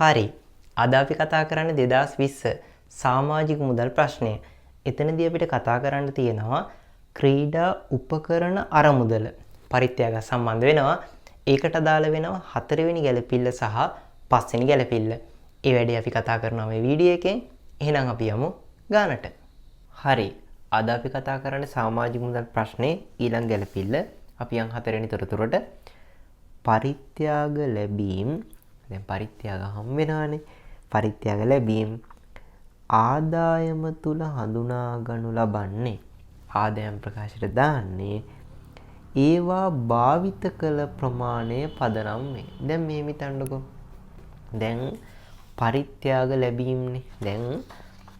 හරි. අද අපි කතා කරන්නේ 2020 සමාජික මුදල් ප්‍රශ්නය. එතනදී අපිට කතා කරන්න තියෙනවා ක්‍රීඩා උපකරණ අරමුදල පරිත්‍යාග සම්බන්ධ වෙනවා. ඒකට අදාළ වෙනවා 4 වෙනි ගැළපිල්ල සහ 5 වෙනි ගැළපිල්ල. ඒ වැඩේ අපි කතා කරනවා මේ වීඩියෝ එකෙන්. එහෙනම් අපි යමු ගානට. හරි. අද අපි කතා කරන්නේ සමාජික මුදල් ප්‍රශ්නේ ඊළඟ ගැළපිල්ල. අපි යන් 4 වෙනි තොරතුරට පරිත්‍යාග ලැබීම්. දැන් පරිත්‍යාග හම් වෙනවානේ. පරිත්‍යාග ලැබීම් ආදායම තුල හඳුනා ගනු ලබන්නේ ආදායම් ප්‍රකාශයට දාන්නේ ඒවා භාවිත කළ ප්‍රමාණය පදනම් වේ. දැන් මේ හිතන්නකෝ. දැන් පරිත්‍යාග ලැබීම්නේ. දැන්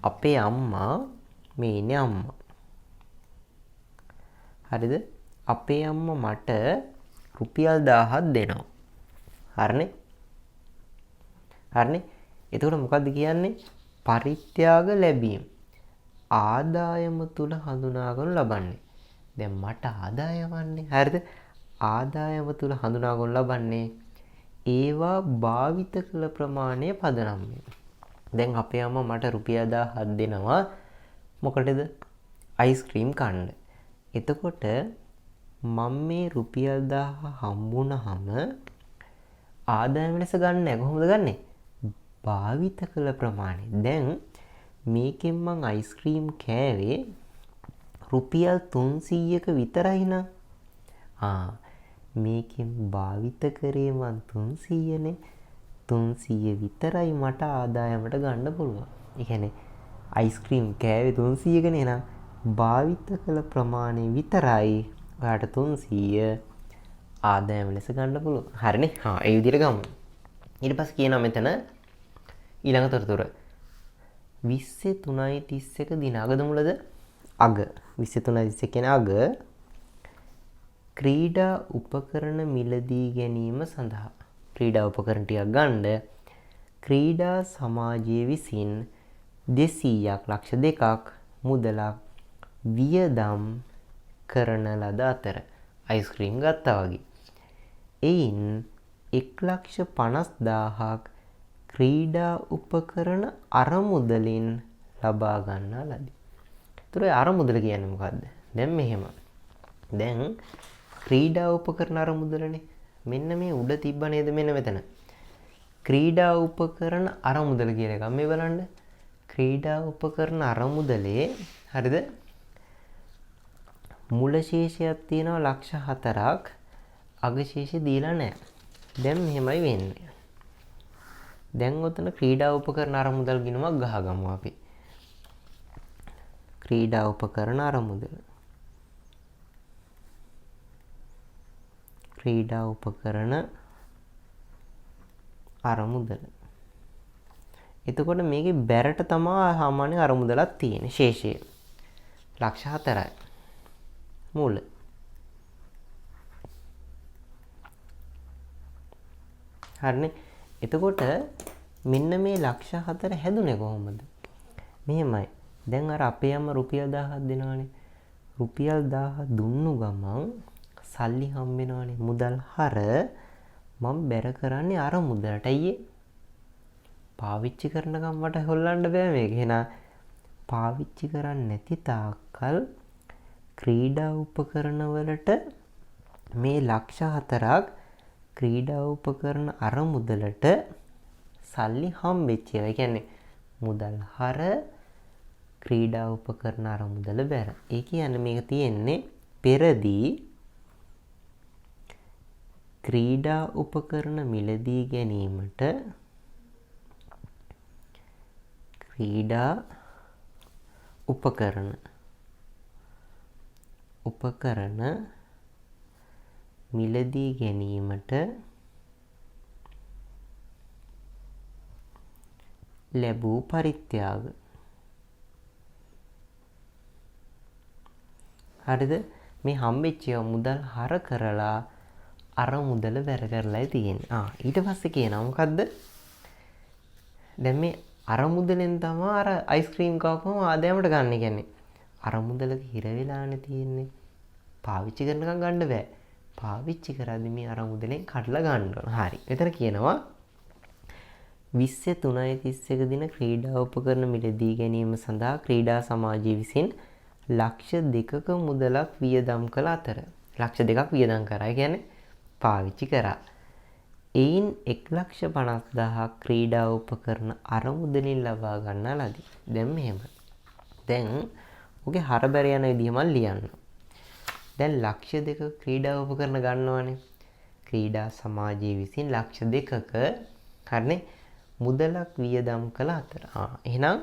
අපේ අම්මා මේ ඉන්නේ අම්මා. හරිද? අපේ අම්මා මට රුපියල් 1000ක් දෙනවා. හරිනේ? හරිනේ? එතකොට මොකද්ද කියන්නේ? පරිත්‍යාග ලැබීම ආදායම තුල හඳුනාගනු ලබන්නේ. දැන් මට ආදායමන්නේ. හරිද? ආදායම තුල හඳුනාගනු ලබන්නේ ඒවා භාවිත කළ ප්‍රමාණය පදනම් වේ. දැන් අපේ අම්මා මට රුපියල් 1000ක් දෙනවා. මොකටද? අයිස්ක්‍රීම් කන්න. එතකොට මම මේ රුපියල් 1000 හම්බුනහම ආදායම ලෙස ගන්න නැහැ. කොහොමද ගන්නෙ? භාවිත කළ ප්‍රමාණය. දැන් මේකෙන් මං අයිස්ක්‍රීම් කෑවේ රුපියල් 300ක විතරයි නා. මේකෙන් භාවිත කරේ මං 300නේ. 300 විතරයි මට ආදායමට ගන්න පුළුවන්. ඒ කියන්නේ අයිස්ක්‍රීම් කෑවේ 300කනේ නා. භාවිත කළ ප්‍රමාණය විතරයි ඔයාට 300 ආදායම ලෙස ගන්න පුළුවන්. හරිනේ? ඒ විදිහට ගමු. ඊට පස්සේ කියනවා මෙතන ඊළඟ තොරතුර 23.31 දින අගද මුලද අග 23.31 කියන්නේ අග ක්‍රීඩා උපකරණ මිලදී ගැනීම සඳහා ක්‍රීඩා උපකරණ ටිකක් ගන්න ක්‍රීඩා සමාජයේ විසින් 200ක් ලක්ෂ 2ක් මුදලක් වියදම් කරන ලද අතර අයිස්ක්‍රීම් ගත්තා වගේ. එයින් 1,50,000ක් ක්‍රීඩා උපකරණ අරමුදලින් ලබා ගන්නා ලදී. ඒතර අරමුදල කියන්නේ මොකද්ද? දැන් මෙහෙම. දැන් ක්‍රීඩා උපකරණ අරමුදලනේ. මෙන්න මේ උඩ තිබ්බ නේද මෙන්න මෙතන. ක්‍රීඩා උපකරණ අරමුදල කියන එක මේ බලන්න. ක්‍රීඩා උපකරණ අරමුදලේ හරිද? මුල ශේෂයක් තියෙනවා ලක්ෂ 4ක්. අග ශේෂය දීලා නැහැ. දැන් මෙහෙමයි වෙන්නේ. දැන් ඔතන ක්‍රීඩා උපකරණ අරමුදල් ගිණුමක් ගහගමු අපි. ක්‍රීඩා උපකරණ අරමුදල. ක්‍රීඩා උපකරණ අරමුදල. එතකොට මේකේ බැරට තමයි සාමාන්‍ය අරමුදලක් තියෙන්නේ ශේෂය. ලක්ෂ 4යි. මූල. හරිනේ? එතකොට මෙන්න මේ ලක්ෂ 4 හැදුනේ කොහොමද? මෙහෙමයි. දැන් අර අපේ අම්ම රුපියල් 1000ක් දෙනවානේ. රුපියල් 1000 දුන්නු ගමන් සල්ලි හම් වෙනවානේ. මුදල් හර මම බැර කරන්නේ අර මුදලට. අයියේ පාවිච්චි කරනකම් මට හොල්ලන්න බෑ මේක. එහෙනම් පාවිච්චි කරන්නේ නැති තාක්කල් ක්‍රීඩා උපකරණ වලට මේ ලක්ෂ 4ක් ක්‍රීඩා උපකරණ අරමුදලට සල්ලි හම්බෙච්ච ඒවා. ඒ කියන්නේ මුදල් හර ක්‍රීඩා උපකරණ අරමුදල බැර. ඒ කියන්නේ මේක තියෙන්නේ පෙරදී ක්‍රීඩා උපකරණ මිලදී ගැනීමට ක්‍රීඩා උපකරණ මිලදී ගැනීමට ලැබූ පරිත්‍යාග. හරිද? මේ හම්බෙච්ච මුදල් හර කරලා අර මුදල බැර කරලා තියෙන්නේ. ඊට පස්සේ කියනවා මොකද්ද? දැන් මේ අර මුදලෙන් තමයි අර අයිස්ක්‍රීම් කවපුවම ආදායමට ගන්න. කියන්නේ අර මුදලක හිර වෙලානේ තියෙන්නේ. පාවිච්චි කරනකම් ගන්න බෑ. පාවිච්චි කරද්දී මේ අර මුදලෙන් කඩලා ගන්න ඕන. හරි. එතන කියනවා 23.31 දින ක්‍රීඩා උපකරණ මිලදී ගැනීම සඳහා ක්‍රීඩා සමාජය විසින් ලක්ෂ 2ක මුදලක් වියදම් කළ අතර ලක්ෂ 2ක් වියදම් කරා කියන්නේ පාවිච්චි කරා. එයින් 1,50,000ක් ක්‍රීඩා උපකරණ අරමුදලින් ලබා ගන්නා ලදී. දැන් මෙහෙම. දැන් ඔගේ හරබැර යන විදිහම ලියන්න. දැන් ලක්ෂ 2ක ක්‍රීඩා උපකරණ ගන්නවානේ. ක්‍රීඩා සමාජය විසින් ලක්ෂ 2ක හරිනේ මුදලක් වියදම් කළ අතර. එහෙනම්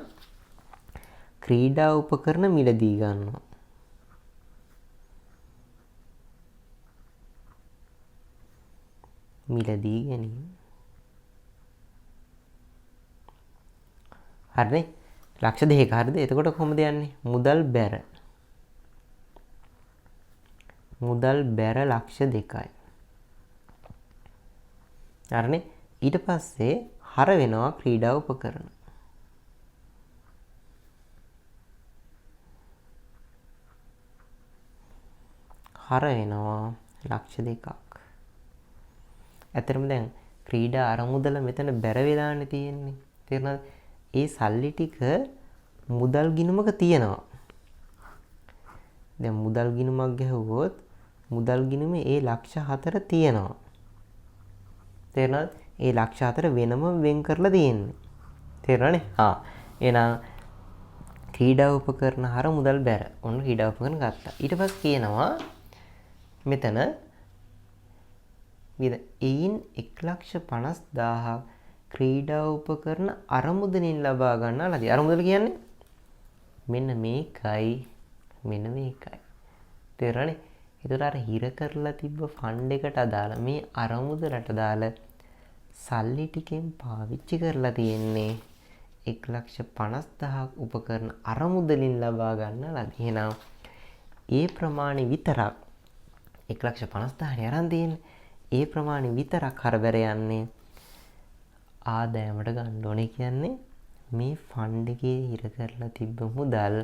ක්‍රීඩා උපකරණ මිලදී ගන්නවා. මිලදී ගැනීම. හරිනේ ලක්ෂ 2ක හරිද? එතකොට කොහොමද යන්නේ? මුදල් බැර. මුදල් බැර ලක්ෂ 2යි. හරිනේ ඊට පස්සේ හර වෙනවා ක්‍රීඩා උපකරණ. හර වෙනවා ලක්ෂ 2ක්. ඇත්තටම දැන් ක්‍රීඩා අරමුදල මෙතන බැර වෙලානේ තියෙන්නේ. තේරුණාද? ඒ සල්ලි ටික මුදල් ගිණුමක තියෙනවා. දැන් මුදල් ගිණුමක් ගැහුවොත් මුදල් ගිණුමේ ඒ ලක්ෂ 4 තියෙනවා. තේරුණාද? ඒ ලක්ෂ 4 වෙනම වෙන් කරලා තියෙන්නේ. තේරුණානේ? එහෙනම් ක්‍රීඩා උපකරණ හර මුදල් බැර. ඔන්න ක්‍රීඩා උපකරණ ගත්තා. ඊට පස්සේ කියනවා මෙතන එයින් 1,50,000ක් ක්‍රීඩා උපකරණ අරමුදලින් ලබා ගන්නා ලදී. අරමුදල කියන්නේ මෙන්න මේකයි මෙන්න මේකයි. තේරුණානේ? ඒතර අර හිර කරලා තිබ්බ ෆන්ඩ් එකට අදාළ මේ අරමුදලට අදාළ සල්ලි ටිකෙන් පාවිච්චි කරලා තියෙන්නේ 1,50,000ක් උපකරණ අරමුදලින් ලබා ගන්න ලදී. එහෙනම් ඒ ප්‍රමාණය විතරක් 1,50,000 අරන් තියෙන්නේ. ඒ ප්‍රමාණය විතරක් හරබැර යන්නේ ආදායමට ගන්න ඕනේ. කියන්නේ මේ ෆන්ඩ් එකේ හිර කරලා තිබ්බ මුදල්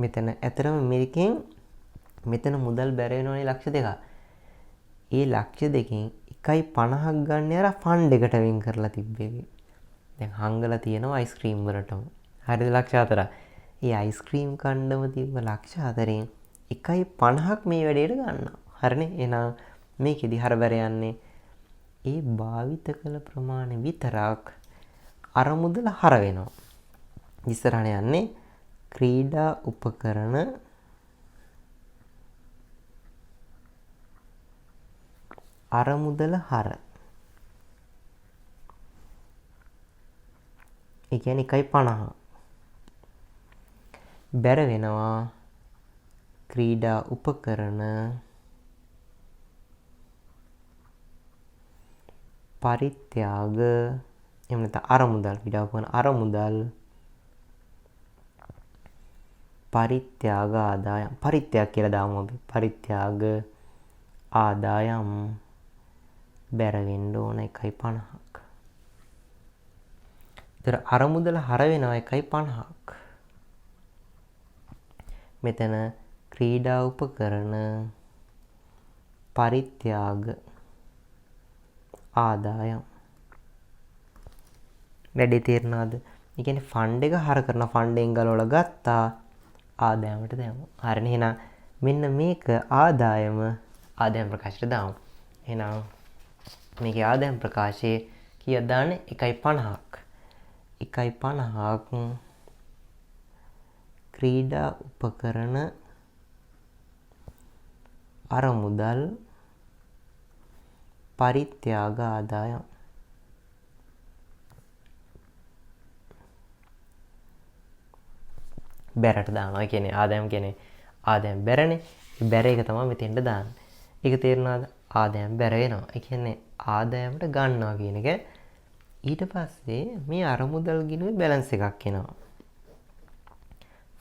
මෙතන ඇතරම මේකෙන් මෙතන මුදල් බැර වෙනවනේ ලක්ෂ 2ක්. ඒ ලක්ෂ 2කින් 1.50ක් ගන්න අර ෆන්ඩ් එකට වෙන් කරලා තිබ්බේ. දැන් හංගලා තියෙනවා අයිස්ක්‍රීම් වලටම. හරිද ලක්ෂ 4ක්. ඒ අයිස්ක්‍රීම් කණ්ඩම තිබ්බ ලක්ෂ 4න් 1.50ක් මේ වැඩේට ගන්නවා. හරිනේ? එහෙනම් මේකෙදි හරබැර යන්නේ ඒ භාවිත කළ ප්‍රමාණය විතරක් අරමුදල හර වෙනවා. ඉස්සරහට යන්නේ ක්‍රීඩා උපකරණ අරමුදල හර. ඒ කියන්නේ 1.50. බැර වෙනවා ක්‍රීඩා උපකරණ පරිත්‍යාග එහෙම නැත්නම් අරමුදල් ක්‍රීඩා උපකරණ අරමුදල් පරිත්‍යාග ආදායම් පරිත්‍යාග කියලා දාමු අපි. පරිත්‍යාග ආදායම් බැර වෙන්න ඕන 1.50ක්. ඒතර අරමුදල හර වෙනවා 1.50ක්. මෙතන ක්‍රීඩා උපකරණ පරිත්‍යාග ආදායම් වැඩි තේරෙනවද? ඒ කියන්නේ ෆන්ඩ් එක හර කරන ෆන්ඩ් එකෙන් ගලවලා ගත්තා ආදායමට දැම්මා. හරිනේ? එහෙනම් මෙන්න මේක ආදායම ප්‍රකාශයට දාමු. එහෙනම් මේකේ ආදායම් ප්‍රකාශයේ කීයක් දාන්නේ? 1.50ක්. 1.50ක් ක්‍රීඩා උපකරණ අරමුදල් පරිත්‍යාග ආදායම්. බැරට දානවා. කියන්නේ ආදායම් කියන්නේ ආදායම් බැරනේ. ඒ බැර එක තමයි මෙතෙන්ට දාන්නේ. ඒක තේරුණාද? ආදායම් බැර වෙනවා. ඒ කියන්නේ ආදායමට ගන්නවා කියන එක. ඊට පස්සේ මේ අරමුදල් ගිණුවේ බැලන්ස් එකක් එනවා.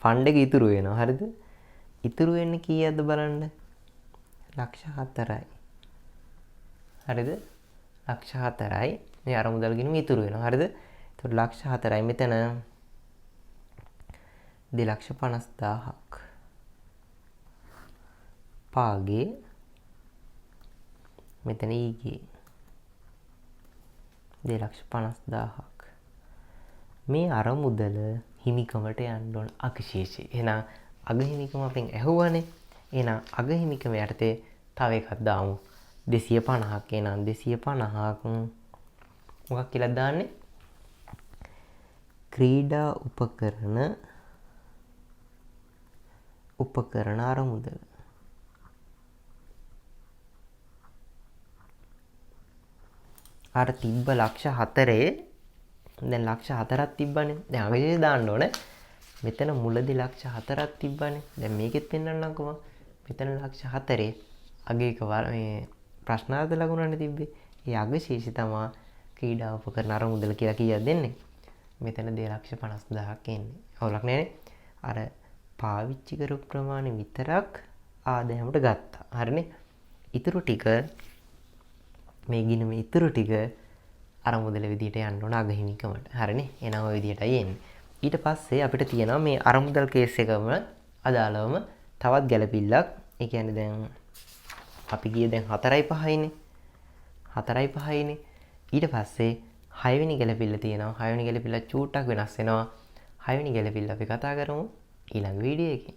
ෆන්ඩ් එක ඉතුරු වෙනවා. හරිද? ඉතුරු වෙන්නේ කීයක්ද බලන්න. ලක්ෂ 4යි. හරිද? ලක්ෂ 4යි. මේ අරමුදල් ගිණුම ඉතුරු වෙනවා. හරිද? එතකොට ලක්ෂ 4යි මෙතන 2,50,000ක්. පාගේ මෙතන ඊගේ 2,50,000ක්. මේ අරමුදල හිමිකමට යන්න ඕන අගශේෂය. එහෙනම් අගහිමිකම අපෙන් ඇහුවනේ. එහෙනම් අගහිමිකම යටතේ තව එකක් දාමු. 250ක්. එහෙනම් 250ක් මොකක් කියලා දාන්නේ? ක්‍රීඩා උපකරණ අරමුදල. අර තිබ්බ ලක්ෂ 4 දැන් ලක්ෂ 4ක් තිබ්බනේ. දැන් අගශේෂය දාන්න ඕනේ. මෙතන මුලදී ලක්ෂ 4ක් තිබ්බනේ. දැන් මේකෙත් පෙන්නන්නම්කෝ. මෙතන ලක්ෂ 4 අගේක මේ ප්‍රශ්නාර්ථ ලකුණනේ තිබ්බේ. ඒ අගශේෂය තමයි ක්‍රීඩා උපකරණ අරමුදල කියලා කීයක් දෙන්නේ. මෙතන 2,50,000ක් එන්නේ. අවුලක් නෑනේ. අර පාවිච්චි කරපු ප්‍රමාණය විතරක් ආදායමට ගත්තා. හරිනේ. ඊටු ටික මේ ගිණුමේ ඊටු ටික අරමුදල විදියට යන්න ඕන අගහිමිකමට. හරිනේ. එනවා ඔය විදියටයි එන්නේ. ඊට පස්සේ අපිට තියෙනවා මේ අරමුදල් කේස් එකම අදාළවම තවත් ගැළපිල්ලක්. ඒ කියන්නේ දැන් අපි ගියේ දැන් 4.5යිනේ. 4.5යිනේ. ඊට පස්සේ 6 වෙනි ගැළපිල්ල තියෙනවා. 6 වෙනි ගැළපිල්ල චූට්ටක් වෙනස් වෙනවා. 6 වෙනි ගැළපිල්ල අපි කතා කරමු ඊළඟ වීඩියෝ එකේ.